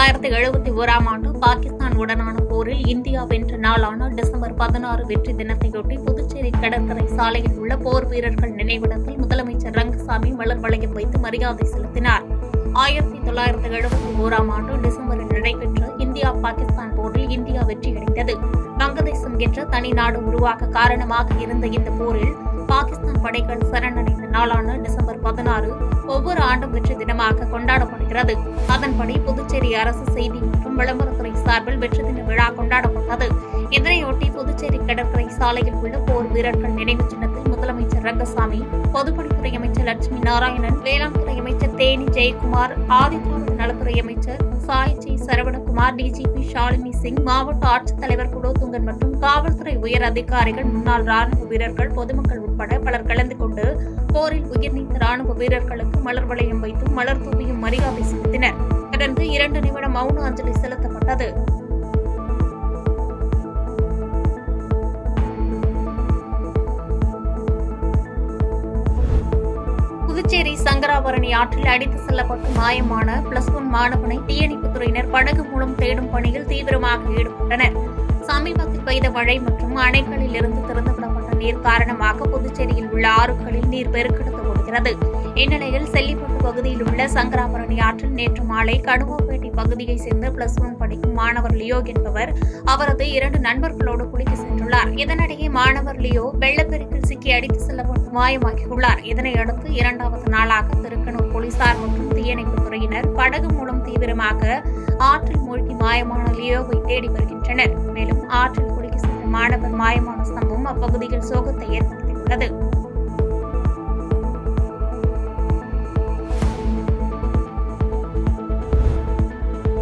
1971 ஆண்டு பாகிஸ்தான் உடனான போரில் இந்தியா வென்ற நாளான டிசம்பர் 16 வெற்றி தினத்தையொட்டி புதுச்சேரி கடற்கரை சாலையில் உள்ள போர் வீரர்கள் நினைவிடத்தில் முதலமைச்சர் ரங்கசாமி மலர் வளையம் வைத்து மரியாதை செலுத்தினார். 1971 ஆண்டு டிசம்பரில் நடைபெற்ற இந்தியா பாகிஸ்தான் போரில் இந்தியா வெற்றியடைந்தது. வங்கதேசம் என்ற தனி நாடு உருவாக்க காரணமாக இருந்த இந்த போரில் பாகிஸ்தான் படைகள் சரணடைந்த நாளான டிசம்பர் 16 ஒவ்வொரு ஆண்டும் வெற்றி தினமாக கொண்டாடப்படுகிறது. அதன்படி புதுச்சேரி அரசு செய்தி மற்றும் விளம்பரத்துறை சார்பில் வெற்றி தின விழா கொண்டாடப்பட்டது. இதனையொட்டி புதுச்சேரி கடற்கரை சாலையில் உள்ள போர் வீரர்கள் நினைவு சின்னத்தில் முதலமைச்சர் ரங்கசாமி, பொதுப்பணித்துறை அமைச்சர் லட்சுமி நாராயணன், வேளாண்துறை அமைச்சர் தேனி ஜெயக்குமார், ஆதிதிராவிட நலத்துறை அமைச்சர் சாய்ஜி சரவணகுமார், டிஜிபி ஷாலினி சிங், மாவட்ட ஆட்சித்தலைவர் குலோத்துங்கன் மற்றும் காவல்துறை உயர் அதிகாரிகள், முன்னாள் ராணுவ வீரர்கள், பொதுமக்கள் உட்பட பலர் கலந்து கொண்டு போரில் உயிர்நீத்த ராணுவ வீரர்களுக்கு மலர் வளையம் வைத்தும் மலர் தூவியும் மரியாதை செலுத்தினர். தொடர்ந்து 2 நிமிடம் மௌன அஞ்சலி செலுத்தப்பட்டது. புதுச்சேரி சங்கராபரணி ஆற்றில் அடித்து செல்லப்பட்டு மாயமான +1 மாணவனை தீயணைப்புத்துறையினர் படகு மூலம் தேடும் பணியில் தீவிரமாக ஈடுபட்டனர். சமீபத்தில் பெய்த மழை மற்றும் அணைகளில் இருந்து திறந்துவிடப்பட்ட நீர் காரணமாக புதுச்சேரியில் உள்ள ஆறுகளில் நீர் பெருக்கெடுத்து ஓடுகிறது. இந்நிலையில் செல்லிப்பட்டு பகுதியில் உள்ள சங்கராபரணி ஆற்றில் நேற்று மாலை கடுவாப்பேட்டை பகுதியைச் சேர்ந்த +1 படிக்கும் மாணவர் லியோ என்பவர் அவரது 2 நண்பர்களோடு குளிக்க சென்றுள்ளார். இதனிடையே மாணவர் லியோ வெள்ளப்பெருக்கில் சிக்கி அடித்து செல்லப்பட்டு மாயமாகியுள்ளார். இதனையடுத்து 2வது நாளாக திருக்கனூர் போலீசார் மற்றும் தீயணைப்புத் துறையினர் படகு மூலம் தீவிரமாக ஆற்றில் மூழ்கி மாயமான லியோவை தேடி வருகின்றனர். மேலும் ஆற்றில் குளிக்க சென்ற மாணவர் மாயமான சம்பவம் அப்பகுதியில் சோகத்தை ஏற்படுத்தியுள்ளது.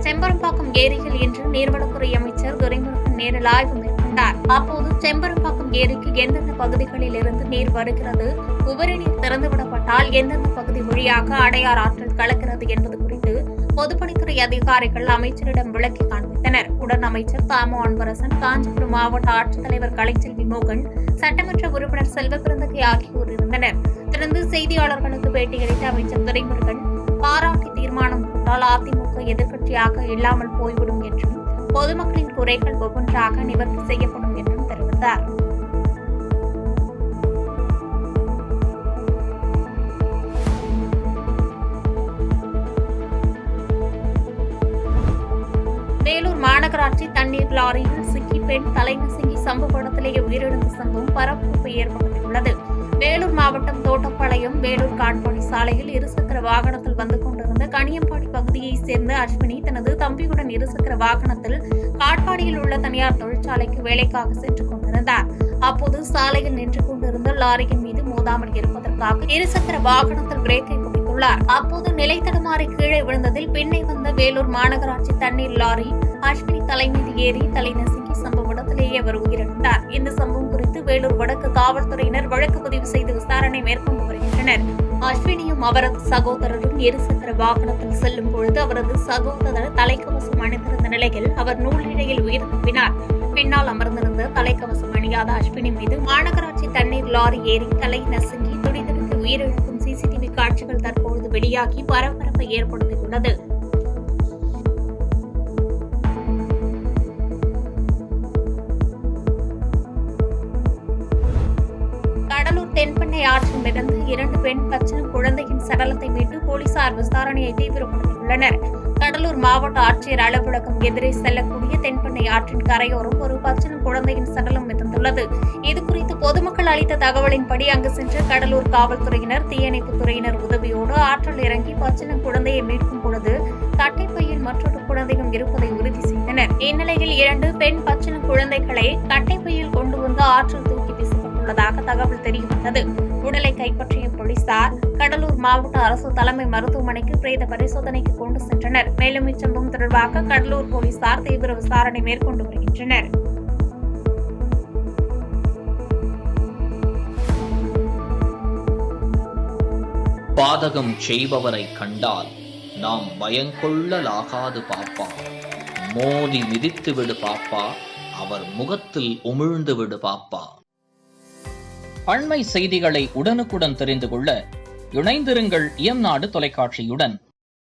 செம்பரம்பாக்கம் ஏரியில் இன்று நீர்வளத்துறை அமைச்சர் துரைமுருகன் நேரில் ஆய்வு மேற்கொண்டார். அப்போது செம்பரம்பாக்கம் ஏரிக்கு எந்தெந்த பகுதிகளில் இருந்து நீர் வருகிறது, உபரி நீர் திறந்துவிடப்பட்டால் எந்தெந்த பகுதி வழியாக அடையார் ஆற்றில் கலக்கிறது என்பது குறித்து பொதுப்பணித்துறை அதிகாரிகள் அமைச்சரிடம் விளக்கி காண்பித்தனர். உடன் அமைச்சர் தாமு அன்பரசன், காஞ்சிபுரம் மாவட்ட ஆட்சித்தலைவர் கலைச்செல்வி மோகன், சட்டமன்ற உறுப்பினர் செல்வபிறந்தகை ஆகியோர் இருந்தனர். தொடர்ந்து செய்தியாளர்களுக்கு பேட்டியளித்த அமைச்சர் துரைமுருகன், பாராட்டி தீர்மானம் போட்டால் அதிமுக எதிர்க்கட்சியாக இல்லாமல் போய்விடும் என்றும் பொதுமக்களின் குறைகள் ஒவ்வொன்றாக நிவர்த்தி செய்யப்படும் என்றும் தெரிவித்தார். வேலூர் மாநகராட்சி தண்ணீர் லாரியில் சிக்கி பெண் தலைநசுங்கி சம்பவ இடத்திலேயே உயிரிழந்த சம்பவம் பரபரப்பை ஏற்படுத்தியுள்ளது. வேலூர் மாவட்டம் தோட்டப்பாளையம் வேலூர் காட்பாடி சாலையில் இருசக்கர வாகனத்தில் வந்து கொண்டிருந்த கனியம்பாடி பகுதியைச் சேர்ந்த அஸ்வினி தனது தம்பியுடன் இருசக்கர வாகனத்தில் காட்பாடியில் உள்ள தனியார் தொழிற்சாலைக்கு வேலைக்காக சென்று கொண்டிருந்தார். அப்போது சாலையில் நின்று கொண்டிருந்த லாரியின் மீது மோதாமல் இருப்பதற்காக இருசக்கர வாகனத்தில் பிரேக்கை பிடித்துள்ளார். அப்போது நிலை தடுமாறி கீழே விழுந்ததில் பின்னே வந்த வேலூர் மாநகராட்சி தண்ணீர் லாரி அஸ்வினி தலைமீது ஏறி தலைநசுங்கி சம்பவ இடத்திலேயே அவர் உயிரிழந்தார். இந்த சம்பவம் குறித்து வேலூர் வடக்கு காவல்துறையினர் வழக்கு பதிவு செய்து விசாரணை மேற்கொண்டு வருகின்றனர். அஸ்வினியும் அவரது சகோதரரும் இருசக்கர வாகனத்தில் செல்லும் பொழுது அவரது சகோதரர் தலைக்கவசம் அணிந்திருந்த நிலையில் அவர் நூலிழையில் உயிர் தப்பினார். பின்னால் அமர்ந்திருந்த தலைக்கவசம் அணியாத அஸ்வினி மீது மாநகராட்சி தண்ணீர் லாரி ஏறி தலை நசுங்கி துடிதுடித்து உயிரிழக்கும் சிசிடிவி காட்சிகள் தற்பொழுது வெளியாகி பரபரப்பை ஏற்படுத்தியுள்ளது. தென்பெண்ணை ஆற்றில் மிதந்து 2 பெண் பச்சிளம் குழந்தையின் சடலத்தை மீட்டு போலீசார் விசாரணையை தீவிரப்படுத்தியுள்ளனர். கடலூர் மாவட்ட ஆட்சியர் அலுவலகம் எதிரே செல்லக்கூடிய தென்பெண்ணை ஆற்றின் கரையோரம் ஒரு பச்சிளம் குழந்தையின் சடலம் மிதந்துள்ளது. இதுகுறித்து பொதுமக்கள் அளித்த தகவலின்படி அங்கு சென்ற கடலூர் காவல்துறையினர், தீயணைப்புத் துறையினர் உதவியோடு ஆற்றில் இறங்கி பச்சிளம் குழந்தையை மீட்கும் பொழுது கட்டைப்பையில் மற்றொரு குழந்தையும் இருப்பதை உறுதி செய்தனர். இந்நிலையில் 2 பெண் பச்சிளம் குழந்தைகளை கட்டைப்பையில் கொண்டு வந்து ஆற்றில் தூக்கி வீசப்பட்டுள்ளதாக தகவல் தெரியவந்தது. உடலை கைப்பற்றிய போலீசார் கடலூர் மாவட்ட அரசு தலைமை மருத்துவமனைக்கு பிரேத பரிசோதனைக்கு கொண்டு சென்றனர். மேலும் இச்சம்பவம் தொடர்பாக கடலூர் போலீசார் தீவிர விசாரணை மேற்கொண்டு வருகின்றனர். பாதகம் செய்பவரை கண்டால் நாம் பயங்கொள்ளலாகாது பாப்பா, மோதி மிதித்து விடு பாப்பா, அவர் முகத்தில் உமிழ்ந்து விடு பாப்பா. அண்மை செய்திகளை உடனுக்குடன் தெரிந்து கொள்ள இணைந்திருங்கள் இயம்நாடு தொலைக்காட்சியுடன்.